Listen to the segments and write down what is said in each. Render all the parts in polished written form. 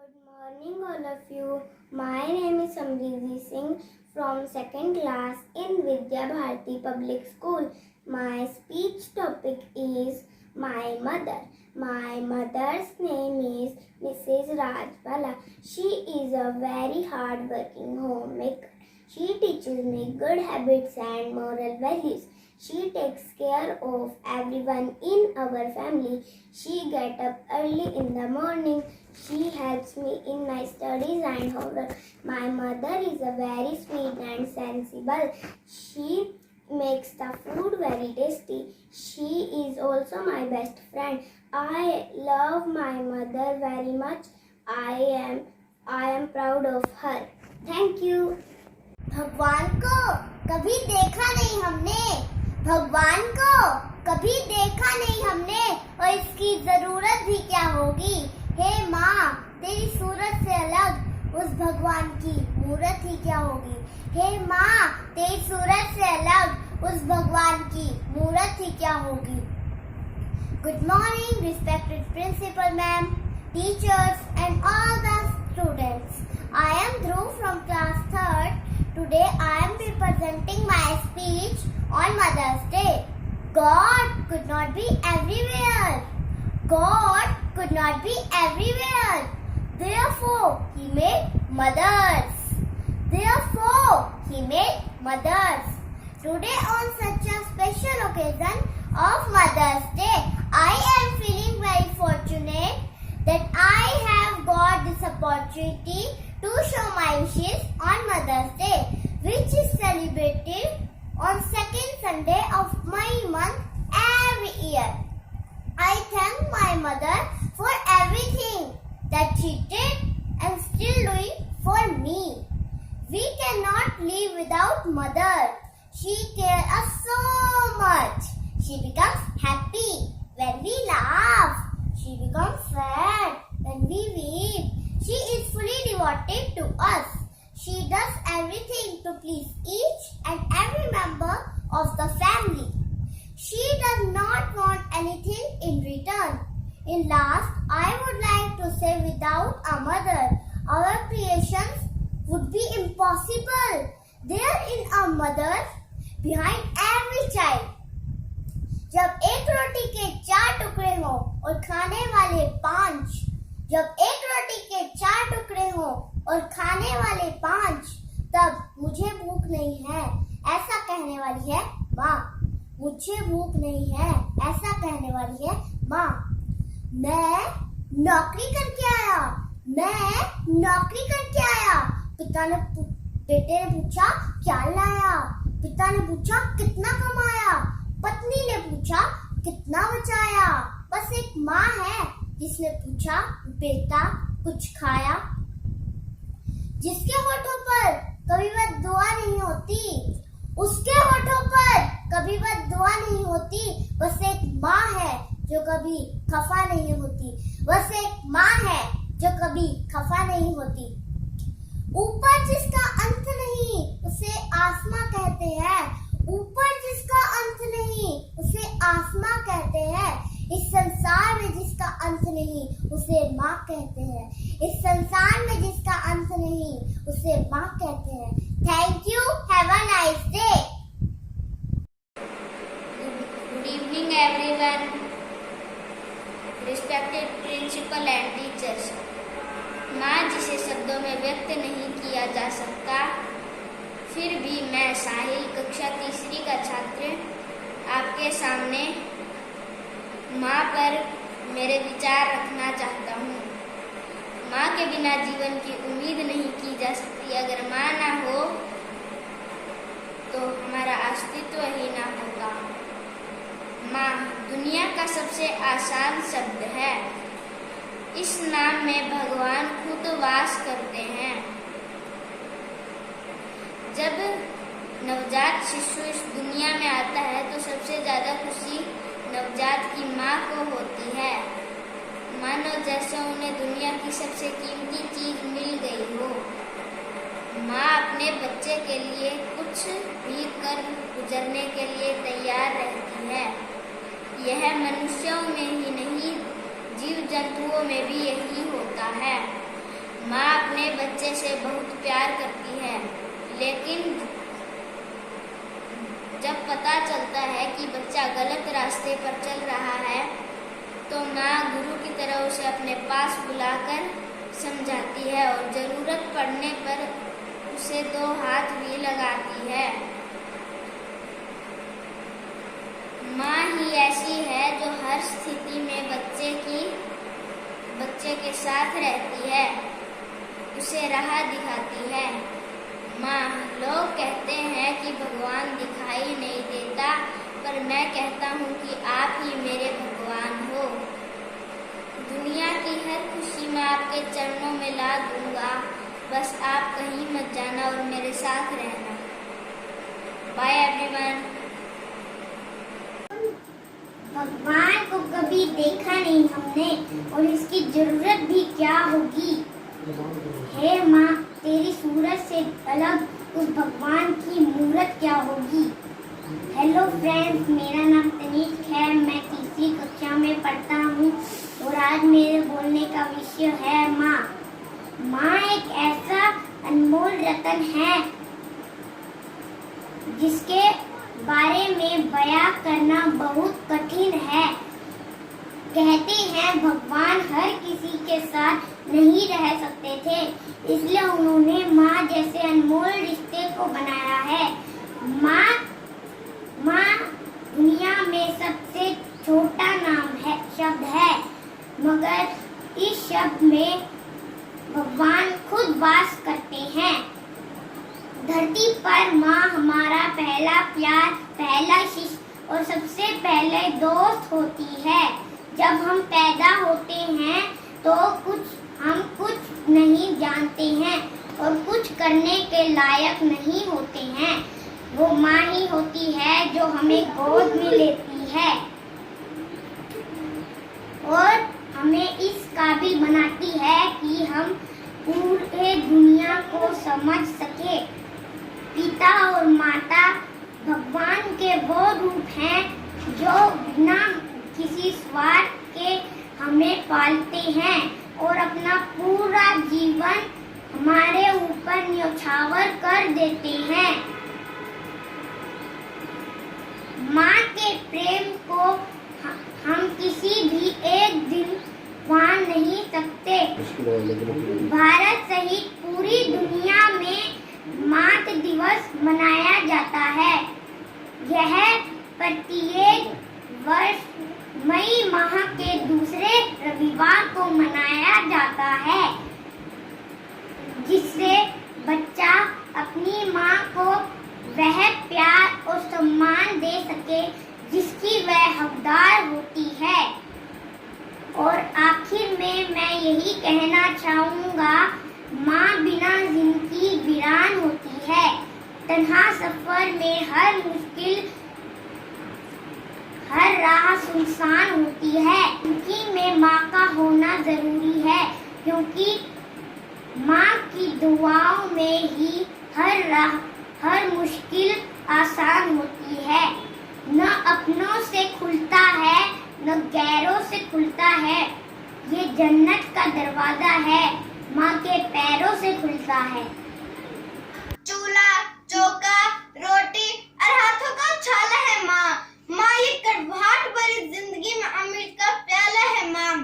Good morning, all of you. My name is Samriddhi Singh from 2nd class in Vidya Bharati Public School. My speech topic is my mother. My mother's name is Mrs. Rajbala. She is a very hard-working homemaker. She teaches me good habits and moral values. She takes care of everyone in our family. She gets up early in the morning. She helps me in my studies and homework. My mother is a very sweet and sensible. She makes the food very tasty. She is also my best friend. I love my mother very much. I am proud of her. Thank you. भगवान को कभी देखा नहीं हमने, भगवान को कभी देखा नहीं हमने, और इसकी जरूरत भी क्या होगी। हे माँ, तेरी सूरत से अलग उस भगवान की मूरत ही क्या होगी। हे माँ, तेरी सूरत से अलग उस भगवान की मूरत ही क्या होगी। Good morning respected principal ma'am, teachers and all the students. I am Dhruv from class 3rd. Today I am presenting my speech on Mother's Day. God could not be everywhere. God could not be everywhere. Therefore, He made mothers. Therefore, He made mothers. Today on such a special occasion of Mother's Day, I am feeling very fortunate that I have got this opportunity to show my wishes on Mother's Day, which is celebrated on 2nd Sunday of my month every year. I thank my mother for everything that she did and still doing for me. We cannot live without mother. She cares us so much. She becomes happy when we laugh. She becomes sad when we weep. She is fully devoted to us. She does everything to please each and every member of the family. She does not want anything in return. In last, I would like to say without a mother, our creations would be impossible. There is a mother behind every child. जब एक रोटी के 4 टुकड़े हो और खाने वाले 5, जब एक रोटी के 4 टुकड़े हो और खाने वाले 5, तब मुझे भूख नहीं है ऐसा कहने वाली है माँ। मुझे भूख नहीं है ऐसा कहने वाली है माँ। मैं नौकरी करके आया, मैं नौकरी करके आया। बेटे ने पूछा क्या लाया। पिता ने पूछा कितना कमाया। पत्नी ने पूछा कितना बचाया। बस एक माँ है जिसने पूछा बेटा कुछ खाया। जिसके होठों पर कभी वह दुआ नहीं होती, उसके होठों पर कभी वह दुआ नहीं होती। बस एक माँ है जो कभी खफा नहीं होती। बस एक माँ है जो कभी खफा नहीं होती। ऊपर जिसका अंत नहीं उसे आसमां कहते हैं। ऊपर जिसका अंत नहीं उसे आसमां कहते हैं। इस संसार में जिसका अंत नहीं उसे माँ कहते हैं। इस संसार में जिसका अंत नहीं उसे माँ कहते हैं। Thank you. Have a nice day. Good evening everyone, respected principal and teachers. माँ जिसे शब्दों में व्यक्त नहीं किया जा सकता, फिर भी मैं साहिल कक्षा 3री का छात्र आपके सामने माँ पर मेरे विचार रखना चाहता हूँ। माँ के बिना जीवन की उम्मीद नहीं की जा सकती। अगर माँ ना हो तो हमारा अस्तित्व ही ना होगा। माँ दुनिया का सबसे आसान शब्द है। इस नाम में भगवान खुद वास करते हैं। जब नवजात शिशु इस दुनिया में आता है तो सबसे ज्यादा खुशी नवजात की माँ को होती है। मानो जैसे उन्हें दुनिया की सबसे कीमती चीज मिल गई हो। माँ अपने बच्चे के लिए कुछ भी कर गुजरने के लिए तैयार रहती है। यह मनुष्यों में ही नहीं, जीव जंतुओं में भी यही होता है। माँ अपने बच्चे से बहुत प्यार करती है, लेकिन जब पता चलता है कि बच्चा गलत रास्ते पर चल रहा है तो माँ गुरु की तरह उसे अपने पास बुलाकर समझाती है और जरूरत पड़ने पर उसे 2 हाथ भी लगाती है। माँ ही ऐसी है जो हर स्थिति में बच्चे के साथ रहती है, उसे राह दिखाती है। माँ, लोग कहते हैं कि भगवान दिखाई नहीं देता, पर मैं कहता हूँ कि आप ही मेरे भगवान हो। दुनिया की हर खुशी मैं आपके चरणों में ला दूंगा, बस आप कहीं मत जाना और मेरे साथ रहना। Bye everyone. भगवान को कभी देखा नहीं हमने और इसकी जरूरत भी क्या होगी। हे माँ, तेरी सूरत से अलग उस भगवान की मूरत क्या होगी। हेलो फ्रेंड्स, मेरा नाम तनीक है, मैं तीसरी कक्षा में पढ़ता हूँ और आज मेरे बोलने का विषय है माँ। माँ एक ऐसा अनमोल रतन है जिसके बारे में बयां करना बहुत कठिन है। कहते हैं भगवान हर किसी के साथ नहीं रह सकते थे, इसलिए उन्होंने माँ जैसे अनमोल रिश्ते को बनाया है। माँ दुनिया में सबसे छोटा शब्द है, मगर इस शब्द में भगवान खुद वास करते हैं। धरती पर माँ हमारा पहला प्यार, पहला शिष्य और सबसे पहले दोस्त होती है। जब हम पैदा होते हैं तो हम कुछ नहीं जानते हैं और कुछ करने के लायक नहीं होते हैं। वो माँ ही होती है जो हमें गोद में लेती है और हमें इस काबिल बनाती है कि हम पूरे दुनिया को समझ सके। पिता और माता भगवान के वो रूप हैं जो बिना किसी स्वार्थ के हमें पालते हैं और अपना पूरा जीवन हमारे ऊपर न्यौछावर कर देते हैं। माँ के प्रेम को हम किसी भी एक दिन भुला नहीं सकते। भारत सहित पूरी दुनिया में मातृ दिवस मनाया जाता है। यह प्रत्येक वर्ष मई माह के दूसरे रविवार को मनाया जाता है, जिससे बच्चा अपनी माँ को वह प्यार और सम्मान दे सके जिसकी वह हकदार होती है। और आखिर में मैं यही कहना चाहूँगा, माँ बिना जिंदगी वीरान होती है। तन्हा सफर में हर राह सुनसान होती है। जिंदगी में माँ का होना जरूरी है, क्योंकि माँ की दुआओं में ही हर मुश्किल आसान होती है। न अपनों से खुलता है न गैरों से खुलता है। ये जन्नत का दरवाजा है, माँ के पैरों से खुलता है। चूल्हा, चौका, रोटी और हाथों का छाला है माँ। माँ ये कड़वाहट भरी जिंदगी में अमृत का प्याला है माँ।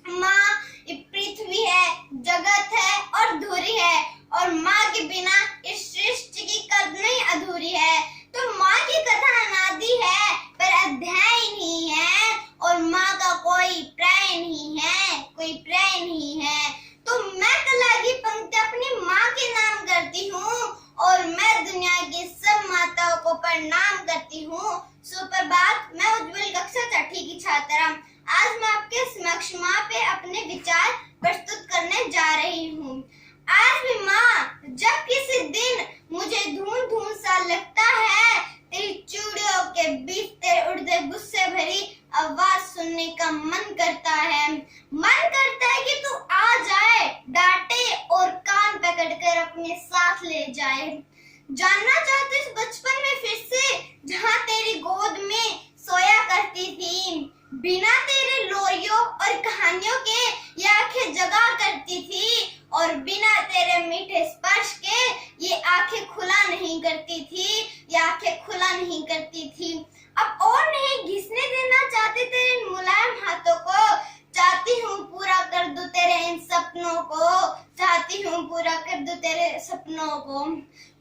माँ ये पृथ्वी है, जगत है और धुरी है, और माँ के बिना इस सृष्टि की कल्पना ही अधूरी है। तो माँ की कथा अनादि है पर अध्याय नहीं है, और माँ का कोई प्राय नहीं है, कोई प्राय नहीं है। तो मैं कला की पंक्ति अपनी माँ के नाम करती हूँ, और मैं दुनिया की सब माताओं को प्रणाम करती हूँ। सुप्रभात, मैं उज्जवल कक्षा छठी की छात्रा। आज मैं आपके समक्ष माँ पे अपने विचार प्रस्तुत करने जा रही हूँ। आज भी माँ, जब किसी दिन मुझे धुन सा लगता है, तेरी चूड़ियों के बीच तेरे उड़ते गुस्से भरी आवाज सुनने का मन करता है। मन करता है कि तू आ जाए, डांटे और कान पकड़कर अपने साथ ले जाए। जानना चाहती इस बचपन में फिर से, जहाँ तेरी गोद में सोया करती थी, बिना तेरे लोरियों और कहानियों के ये आंखें जगा करती थी, और बिना तेरे मीठे स्पर्श के ये आंखें खुला नहीं करती थी, ये आंखें खुला नहीं करती थी। अब और नहीं घिसने देना चाहती तेरे इन मुलायम हाथों को, चाहती हूँ पूरा कर दूं तेरे इन सपनों को, चाहती हूँ पूरा कर दूं तेरे सपनों को।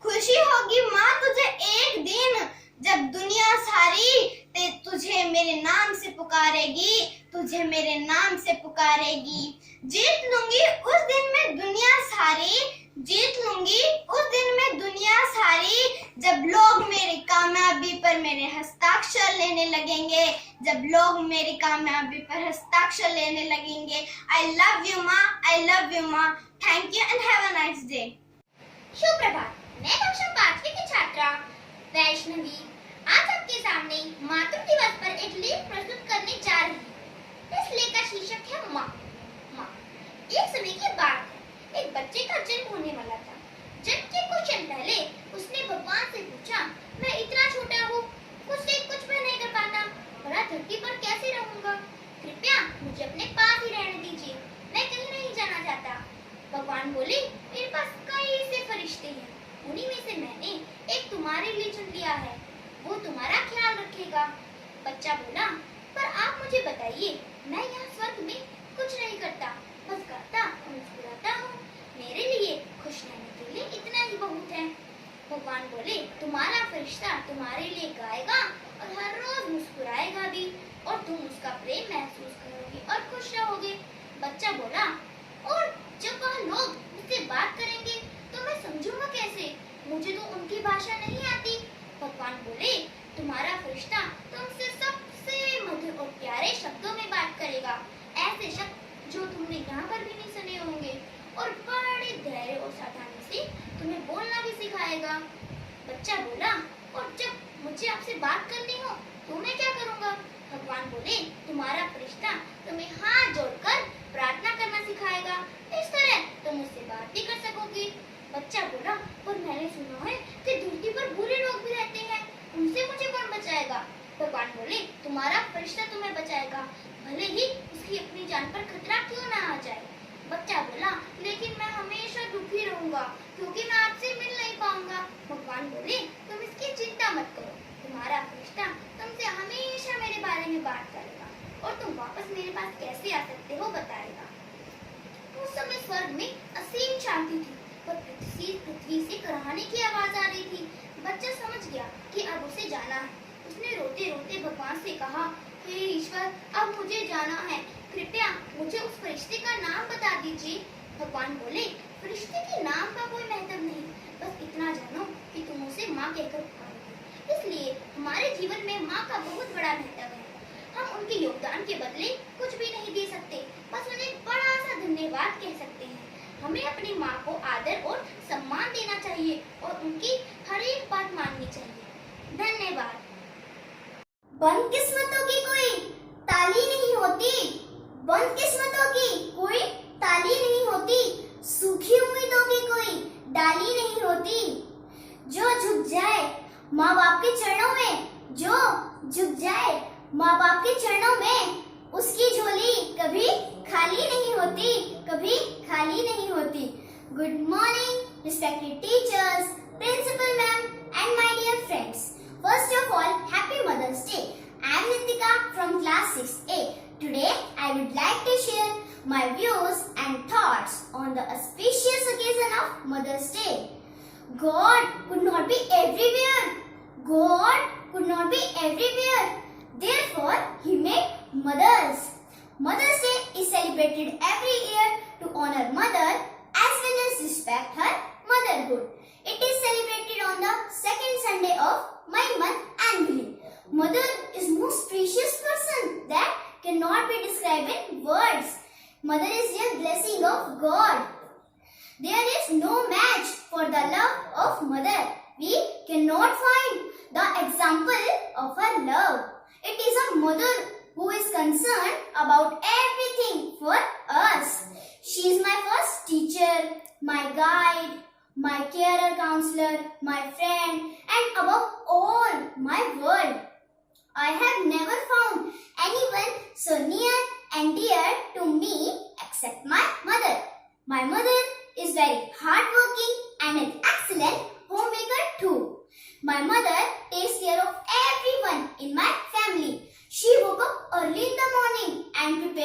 खुशी होगी माँ तुझे एक दिन, जब दुनिया सारी तुझे मेरे नाम से पुकारेगी, तुझे मेरे नाम से पुकारेगी। जीत लूंगी उस दिन मैं दुनिया सारी, जीत लूंगी उस दिन मैं दुनिया सारी, जब लोग मेरी कामयाबी पर मेरे हस्ताक्षर लेने लगेंगे, जब लोग मेरी कामयाबी पर हस्ताक्षर लेने लगेंगे। आई लव यू माँ, आई लव यू माँ। Thank you and have a nice day. शुभ प्रभात। मैं कक्षा 5वीं की छात्रा वैष्णवी आज आपके सामने मातृ दिवस पर एक लेख प्रस्तुत करने जा रही हूँ। इस लेख का शीर्षक है माँ। माँ। एक समय की बात है, एक बच्चे का जन्म होने वाला था। जन्म के कुछ क्षण पहले उसने भगवान से पूछा, मैं इतना छोटा हूँ, मुझसे कुछ भी नहीं कर पाता, भला धरती पर कैसे रहूंगा? कृपया मुझे अपने पास ही रहने दीजिए, मैं कहीं नहीं जाना चाहता। भगवान बोले, मेरे पास कई से फरिश्ते हैं, उन्हीं में से मैंने एक तुम्हारे लिए चुन लिया है, वो तुम्हारा ख्याल रखेगा। बच्चा बोला, पर आप मुझे बताइए, मैं यहाँ स्वर्ग में कुछ नहीं करता, बस गाता और मुस्कुराता हूँ, मेरे लिए खुश रहने के लिए इतना ही बहुत है। भगवान बोले, तुम्हारा फरिश्ता तुम्हारे लिए गाएगा और हर रोज मुस्कुराएगा भी, और तुम उसका प्रेम महसूस करोगे और खुश रहोगे। बच्चा बोला, और जब वह लोग मुझसे बात करेंगे तो मैं समझूंगा कैसे, मुझे तो उनकी भाषा नहीं आती। भगवान बोले, तुम्हारा फरिश्ता तुमसे सबसे मधुर और प्यारे शब्दों में बात करेगा, ऐसे शब्द जो तुमने यहाँ पर भी नहीं सुने होंगे, और बड़े धैर्य और सावधानी से तुम्हें बोलना भी सिखाएगा। बच्चा बोला, और जब मुझे आपसे बात करनी हो तो मैं क्या करूँगा? भगवान बोले, तुम्हारा फरिश्ता तुम्हें हाथ जोड़कर प्रार्थना करना सिखाएगा, इस तरह तुम मुझसे बात भी कर सकोगे। बच्चा बोला, पर मैंने सुना है कि धरती पर बुरे लोग भी रहते हैं, उनसे मुझे कौन बचाएगा? भगवान बोले, तुम्हारा फरिश्ता तुम्हें बचाएगा, भले ही उसकी अपनी जान पर खतरा क्यों ना आ जाए। बच्चा बोला, लेकिन मैं हमेशा दुखी रहूंगा क्योंकि मैं आपसे मिल नहीं पाऊंगा। भगवान बोले, तुम इसकी चिंता मत करो, तुम्हारा फरिश्ता तुमसे हमेशा मेरे बारे में बात करेगा और तुम वापस मेरे पास कैसे आ सकते हो बताएगा। उस समय स्वर्ग में असीम शांति थी, पर पृथ्वी से कराहने की आवाज आ रही थी। बच्चा समझ गया कि अब उसे जाना है। उसने रोते रोते भगवान से कहा, हे ईश्वर, अब मुझे जाना है, कृपया मुझे उस फरिश्ते का नाम बता दीजिए। भगवान बोले, फरिश्ते के नाम का कोई महत्व नहीं, बस इतना जानो कि तुम उसे माँ कहकर पुकारोगे। इसलिए हमारे जीवन में माँ का बहुत बड़ा महत्व है। हम उनके योगदान के बदले कुछ भी नहीं दे सकते, बस उन्हें बड़ा सा धन्यवाद कह सकते हैं। हमें अपनी माँ को आदर और सम्मान देना चाहिए और उनकी हर एक बात माननी चाहिए। धन्यवाद। बदकिस्मतों की कोई ताली नहीं होती, बदकिस्मतों की कोई ताली नहीं होती, सूखी उम्मीदों की कोई डाली नहीं होती। जो झुक जाए माँ बाप के चरणों में, जो झुक जाए माँ बाप के चरणों में, उसकी झोली कभी खाली नहीं होती, कभी खाली नहीं होती। Good morning respected teachers, principal ma'am and my dear friends. First of all, Happy Mother's Day. I am Nitika from class 6A. Today, I would like to share my views and thoughts on the auspicious occasion of Mother's Day. God could not be everywhere. God could not be everywhere. Therefore, He made mothers. Mother's Day is celebrated every year to honor mother as well as respect her motherhood. It is celebrated on the second Sunday of my month annually. Mother is most precious person that cannot be described in words. Mother is a blessing of God. There is no match for the love of mother. We cannot find the example of her love. It is a mother who is concerned about everything for us. She is my first teacher, my guide, my carer counselor, my friend, and above all, my world. I have never found anyone so near and dear to me except my mother. My mother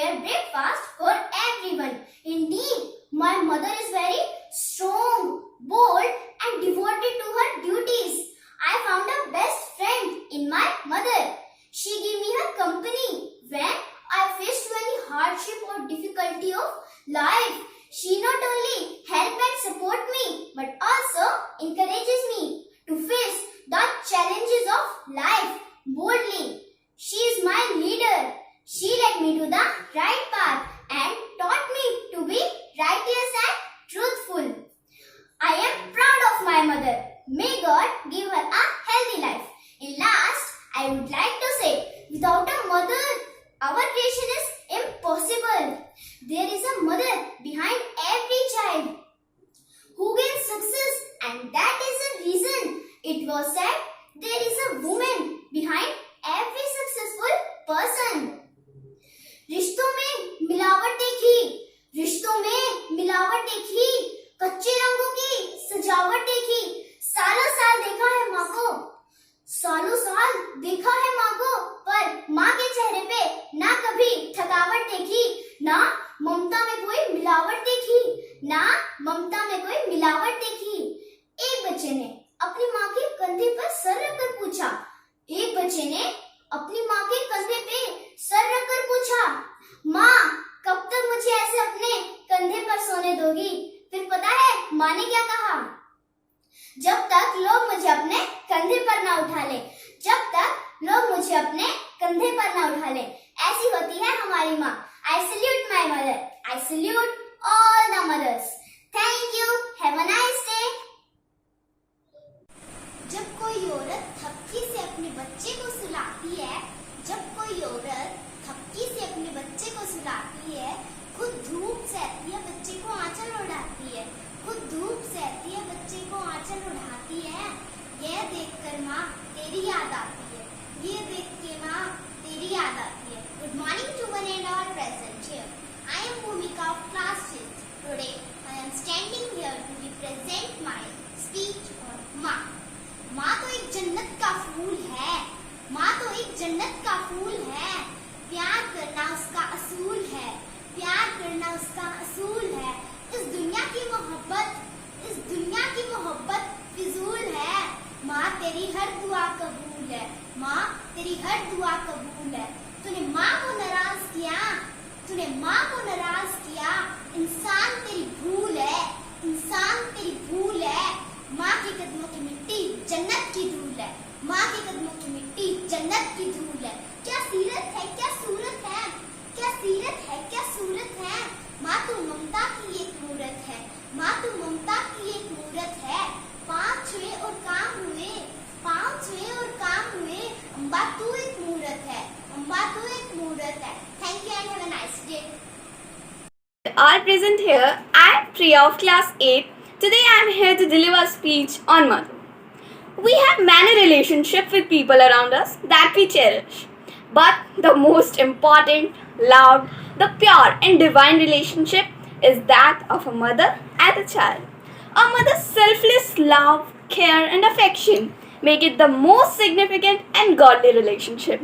prepare breakfast for everyone. Indeed, my mother is very strong, bold, and devoted to her duties. I found a best friend in my mother. She gave me her company when I faced any hardship or difficulty of life. She not only helps and support me, but also encourages me to face the challenges of life boldly. She is my leader. She led me to the right path and taught me to be righteous and truthful. I am proud of my mother. May God give her a healthy life. In last, I would like to say, without a mother, our creation is impossible. There is a mother behind every child who gains success, and that is the reason it was said there is a woman behind every successful person. रिश्तों में मिलावट देखी, रिश्तों में मिलावट देखी, कच्चे रंगों की सजावट देखी, सालों साल देखा है माँ को, सालों साल देखा है माँ को, पर माँ के चेहरे पे ना कभी थकावट देखी, ना ममता में कोई मिलावट देखी, ना ममता में कोई मिलावट देखी। एक बच्चे ने अपनी माँ के कंधे पर सर रखकर पूछा, एक बच्चे ने अपनी माँ के कंधे पे सर रखकर पूछा, माँ कब तक मुझे ऐसे अपने कंधे पर सोने दोगी? फिर पता है माँ ने क्या कहा? जब तक लोग मुझे अपने कंधे पर ना उठा ले, जब तक लोग मुझे अपने कंधे पर ना उठा ले। ऐसी होती है हमारी माँ। I salute my mother. I salute all the mothers. Thank you. Have a nice day. जब कोई औरत थपकी से अपने बच्चे को सुलाती है, जब कोई औरत थपकी से अपने बच्चे को सुलाती है, खुद धूप सहती है, बच्चे को आंचल ओढ़ाती है, खुद धूप सहती है, बच्चे को आंचल ओढ़ाती है, यह देखकर माँ तेरी याद आती है, ये देख के माँ तेरी याद आती है। Good morning to one and all present here. I am Bhumika of class 6th. Today I am standing here to represent my speech on माँ। माँ तो एक जन्नत का फूल है, माँ तो एक जन्नत का फूल है, प्यार करना उसका असूल है, प्यार करना उसका असूल है। इस दुनिया की मोहब्बत फिजूल है, माँ तेरी हर दुआ कबूल है, माँ तेरी हर दुआ कबूल है। तूने माँ को नाराज किया, तूने माँ को नाराज किया, इंसान तेरी भूल है, इंसान तेरी भूल है। माँ के कदमों की मिट्टी जन्नत की धूल है, माँ के कदमों की मिट्टी जन्नत की धूल है। क्या सीरत है, क्या सूरत है, क्या सीरत है, क्या सूरत है। माँ तू ममता की एक मूरत है, माँ तू ममता की एक मूरत है। पाँव छुए और काम हुए, पाँव छुए और काम हुए, अम्बा तू एक मूरत है, अम्बा तू एक मूरत है। Thank you and have a nice day. All present here, I am Priya of class 8. Today I am here to deliver a speech on mother. We have many relationships with people around us that we cherish. But the most important, loved, the pure and divine relationship is that of a mother and a child. A mother's selfless love, care and affection make it the most significant and godly relationship.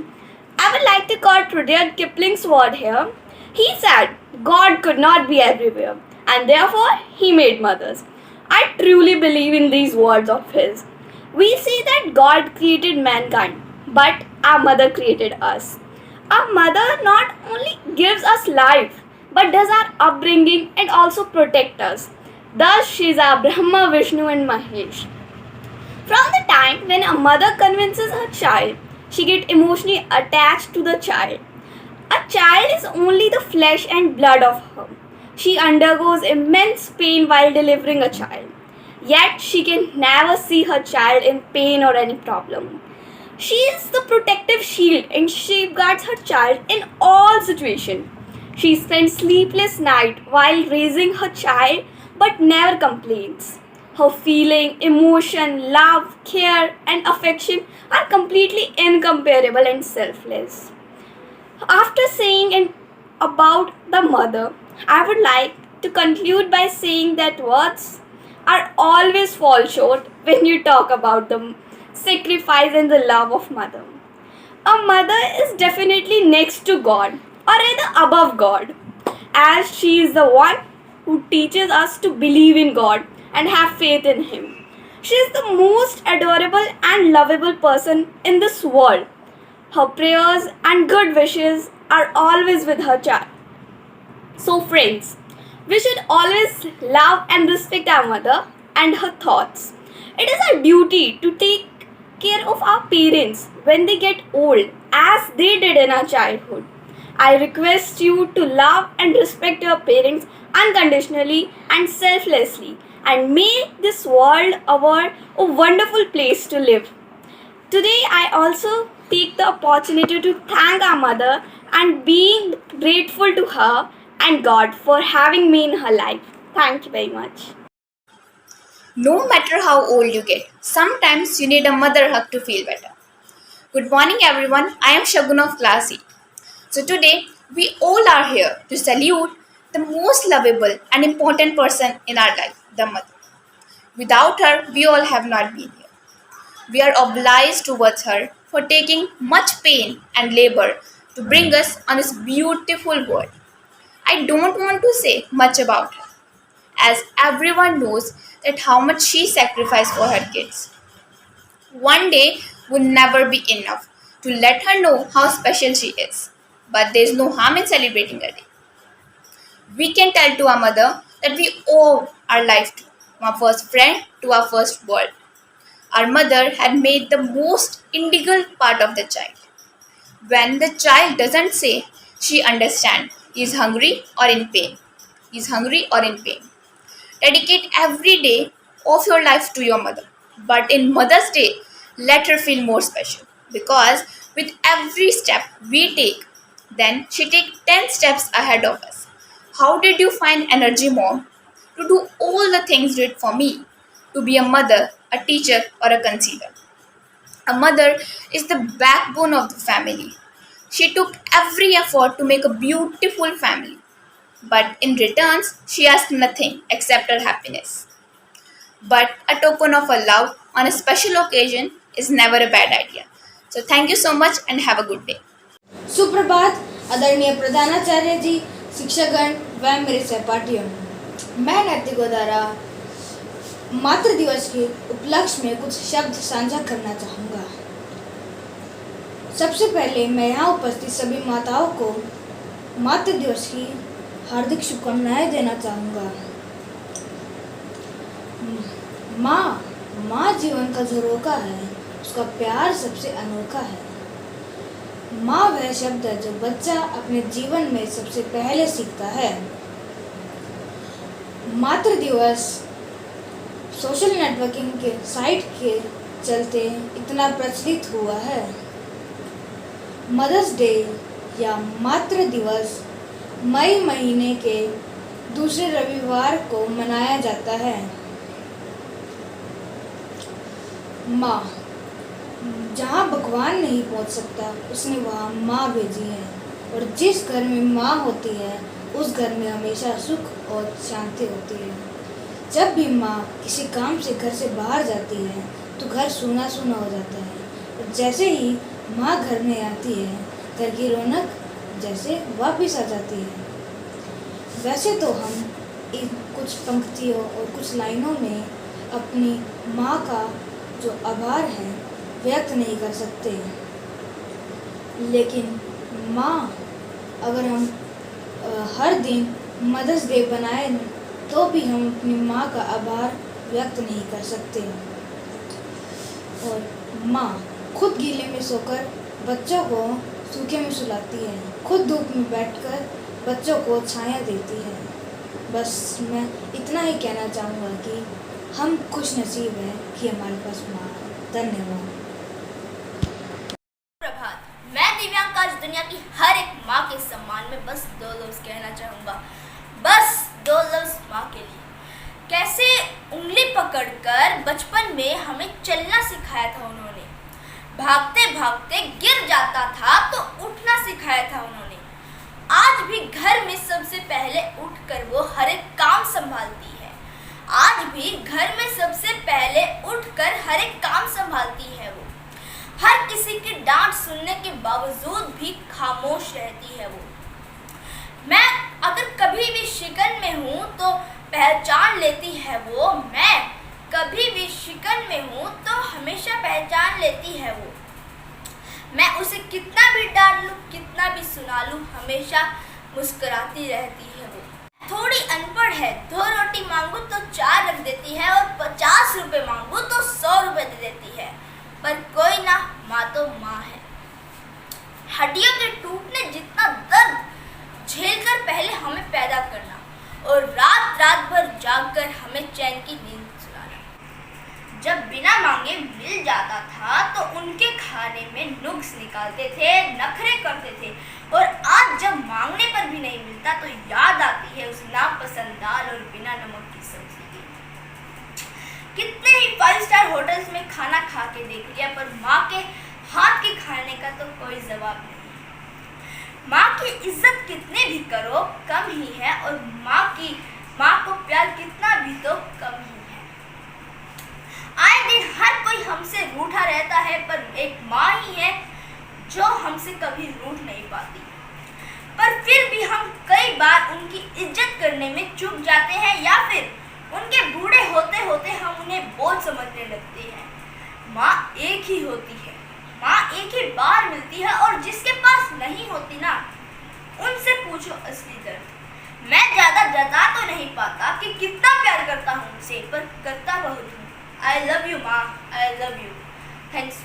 I would like to quote Rudyard Kipling's word here. He said, God could not be everywhere and therefore He made mothers. I truly believe in these words of His. We say that God created mankind, but our mother created us. Our mother not only gives us life, but does our upbringing and also protect us. Thus, she is our Brahma, Vishnu and Mahesh. From the time when a mother convinces her child, she gets emotionally attached to the child. A child is only the flesh and blood of her. She undergoes immense pain while delivering a child. Yet she can never see her child in pain or any problem. She is the protective shield and safeguards her child in all situations. She spends sleepless nights while raising her child but never complains. Her feeling, emotion, love, care and affection are completely incomparable and selfless. After saying about the mother, I would like to conclude by saying that words are always fall short when you talk about the sacrifice and the love of mother. A mother is definitely next to God or rather above God, as she is the one who teaches us to believe in God and have faith in Him. She is the most adorable and lovable person in this world. Her prayers and good wishes are always with her child. So, friends, we should always love and respect our mother and her thoughts. It is our duty to take care of our parents when they get old, as they did in our childhood. I request you to love and respect your parents unconditionally and selflessly, and make this world a wonderful place to live. Today, I also take the opportunity to thank our mother and being grateful to her and God for having me in her life. Thank you very much. No matter how old you get, sometimes you need a mother hug to feel better. Good morning, everyone. I am Shagun of Class 8. So, today we all are here to salute the most lovable and important person in our life, the mother. Without her, we all have not been here. We are obliged towards her for taking much pain and labor to bring us on this beautiful world. I don't want to say much about her, as everyone knows that how much she sacrificed for her kids. One day will never be enough to let her know how special she is, but there is no harm in celebrating her day. We can tell to our mother that we owe our life to, from our first friend to our first world. Our mother had made the most integral part of the child. When the child doesn't say, she understands he is hungry or in pain. He is hungry or in pain. Dedicate every day of your life to your mother. But in Mother's Day, let her feel more special. Because with every step we take, then she takes 10 steps ahead of us. How did you find energy, Mom, to do all the things you did for me? To be a mother, a teacher, or a concealer. A mother is the backbone of the family. She took every effort to make a beautiful family. But in returns, she asked nothing except her happiness. But a token of her love on a special occasion is never a bad idea. So thank you so much and have a good day. सुप्रभात आदरणीय प्रधानाचार्य जी, शिक्षकगण व मेरे सहपाठियों। मैं नैतिकों द्वारा मातृ दिवस के उपलक्ष्य में कुछ शब्द साझा करना चाहूँगा। सबसे पहले मैं यहाँ उपस्थित सभी माताओं को मातृ दिवस की हार्दिक शुभकामनाएं देना चाहूँगा। माँ जीवन का जो रोका है, उसका प्यार सबसे अनोखा है। माँ वह शब्द है जो बच्चा अपने जीवन में सबसे पहले सीखता है। मातृ दिवस सोशल नेटवर्किंग के साइट के चलते इतना प्रचलित हुआ है। मदर्स डे या मातृ दिवस मई महीने के दूसरे रविवार को मनाया जाता है। माँ, जहाँ भगवान नहीं पहुँच सकता, उसने वहाँ माँ भेजी है, और जिस घर में माँ होती है उस घर में हमेशा सुख और शांति होती है। जब भी माँ किसी काम से घर से बाहर जाती है तो घर सूना सूना हो जाता है, और जैसे ही माँ घर में आती है, घर की रौनक जैसे वापस आ जाती है। वैसे तो हम इन कुछ पंक्तियों और कुछ लाइनों में अपनी माँ का जो आभार है व्यक्त नहीं कर सकते, लेकिन माँ अगर हम हर दिन मदर्स डे बनाए तो भी हम अपनी माँ का आभार व्यक्त नहीं कर सकते। और माँ खुद गीले में सोकर बच्चों को सूखे में सुलाती है, खुद धूप में बैठकर बच्चों को छाया देती है। बस मैं इतना ही कहना चाहूँगा कि हम खुश नसीब हैं कि हमारे पास माँ है। धन्यवाद। प्रभात, मैं दिव्यांग आज दुनिया की हर एक माँ के सम्मान में बस 2 लफ्ज़ कहना चाहूँगा। बस 2 लफ्ज़ माँ के लिए। कैसे उंगली पकड़कर बचपन में हमें चलना सिखाया था उन्होंने, भागते भागते गिर जाता था तो उठना सिखाया था उन्होंने। आज भी घर में सबसे पहले उठकर वो हर एक काम संभालती है। आज भी घर में सबसे पहले उठकर हर एक काम संभालती है वो। हर किसी की डांट सुनने के बावजूद भी खामोश रहती है वो। मैं अगर कभी भी शिकन में हूँ तो पहचान लेती है वो। मैं कभी भी शिकन में हूँ तो हमेशा पहचान लेती है वो। मैं उसे कितना भी डांट लूँ, कितना भी सुना लूँ, हमेशा मुस्कुराती रहती है वो। थोड़ी अनपढ़ है, 2 रोटी मांगू तो 4 रख देती है और 50 रुपए मांगू तो 100 रुपए दे देती है। पर कोई ना, माँ तो माँ है। हड्डियों के टूटने जितना दर्द झेलकर पहले हमें पैदा करना और रात रात भर जागकर हमें चैन की नींद सुलाना। जब बिना मांगे मिल जाता था तो उनके खाने में नुक्स निकालते थे, नखरे करते थे, और आज जब मांगने पर भी नहीं मिलता तो याद आती है उस नापसंद दाल और बिना नमक की सब्जी की। कितने ही 5 स्टार होटल्स में खाना खा के देख लिया, पर माँ के हाथ के खाने का तो कोई जवाब नहीं। माँ की इज्जत कितने भी करो कम ही है, और माँ को प्यार कितना भी तो कम ही है। आए दिन हर कोई हमसे रूठा रहता है, पर एक माँ ही है जो हमसे कभी रूठ नहीं पाती। पर फिर भी हम कई बार उनकी इज्जत करने में चूक जाते हैं, या फिर उनके बूढ़े होते होते हम उन्हें बोझ समझने लगते हैं। माँ एक ही होती है, माँ एक ही बार मिलती है, और जिसके पास नहीं होती ना, उनसे पूछो असली दर्द। मैं ज्यादा जता तो नहीं पाता कि कितना प्यार करता हूँ उनसे, पर करता बहुत हूँ। I love you, माँ, I love you. Thanks.